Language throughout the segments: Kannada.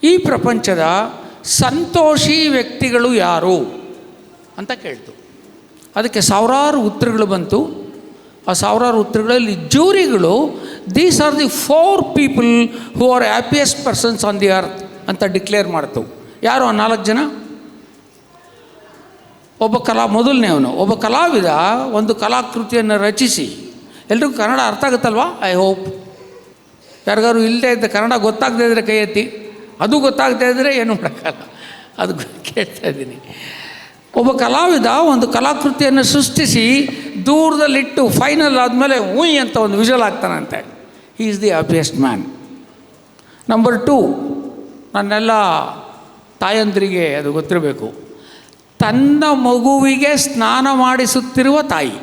ಈ ಪ್ರಪಂಚದ ಸಂತೋಷಿ ವ್ಯಕ್ತಿಗಳು ಯಾರು ಅಂತ ಕೇಳ್ತು. ಅದಕ್ಕೆ ಸಾವಿರಾರು ಉತ್ತರಗಳು ಬಂತು. ಆ ಸಾವಿರಾರು ಉತ್ತರಗಳಲ್ಲಿ ಜೂರಿಗಳು these are the 4 people who are happiest persons on the earth ಅಂತ ಡಿಕ್ಲೇರ್ ಮಾಡ್ತು. ಯಾರು ಆ 4 ಜನ? ಮೊದಲನೇವನು ಒಬ್ಬ ಕಲಾವಿದ ಒಂದು ಕಲಾಕೃತಿಯನ್ನು ರಚಿಸಿ, ಎಲ್ರಿಗೂ ಕನ್ನಡ ಅರ್ಥ ಆಗುತ್ತಲ್ವಾ? I hope. ಯಾರಿಗಾರು ಇಲ್ಲದೆ ಇದ್ದ ಕನ್ನಡ ಗೊತ್ತಾಗದೇ ಇದ್ದರೆ ಕೈ ಎತ್ತಿ. ಅದು ಗೊತ್ತಾಗದೇ ಇದ್ದರೆ ಏನು ಮಾಡೋಕ್ಕಲ್ಲ, ಅದು ಕೇಳ್ತಾ ಇದ್ದೀನಿ. ಒಬ್ಬ ಕಲಾವಿದ ಒಂದು ಕಲಾಕೃತಿಯನ್ನು ಸೃಷ್ಟಿಸಿ ದೂರದಲ್ಲಿಟ್ಟು ಫೈನಲ್ ಆದಮೇಲೆ ಉಯ್ ಅಂತ ಒಂದು ವಿಷಲ್ ಆಗ್ತಾನಂತೆ. He is the happiest man. Number 2, ನನ್ನೆಲ್ಲ ತಾಯಂದಿರಿಗೆ ಅದು ಗೊತ್ತಿರಬೇಕು, ತನ್ನ ಮಗುವಿಗೆ ಸ್ನಾನ ಮಾಡಿಸುತ್ತಿರುವ ತಾಯಿ.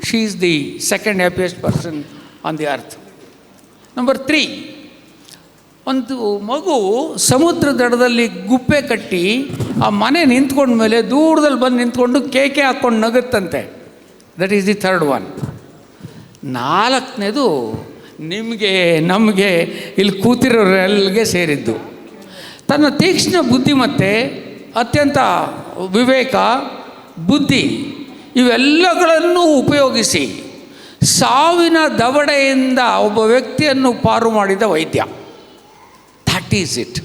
She is the second happiest person on the earth. Number 3, ಒಂದು ಮಗು ಸಮುದ್ರ ದಡದಲ್ಲಿ ಗುಪ್ಪೆ ಕಟ್ಟಿ ಆ ಮನೆ ನಿಂತ್ಕೊಂಡ ಮೇಲೆ ದೂರದಲ್ಲಿ ಬಂದು ನಿಂತ್ಕೊಂಡು ಕೇಕೆ ಹಾಕ್ಕೊಂಡು ನಗುತ್ತಂತೆ. That is the 3rd one. 4ನೇದು ನಿಮಗೆ ನಮಗೆ ಇಲ್ಲಿ ಕೂತಿರೋರೆಲ್ಲಿಗೆ ಸೇರಿದ್ದು. ತನ್ನ ತೀಕ್ಷ್ಣ ಬುದ್ಧಿಮತ್ತೆ, ಅತ್ಯಂತ ವಿವೇಕ, ಬುದ್ಧಿ ಇವೆಲ್ಲಗಳನ್ನು ಉಪಯೋಗಿಸಿ ಸಾವಿನ ದವಡೆಯಿಂದ ಒಬ್ಬ ವ್ಯಕ್ತಿಯನ್ನು ಪಾರು ಮಾಡಿದ ವೈದ್ಯ. That is it.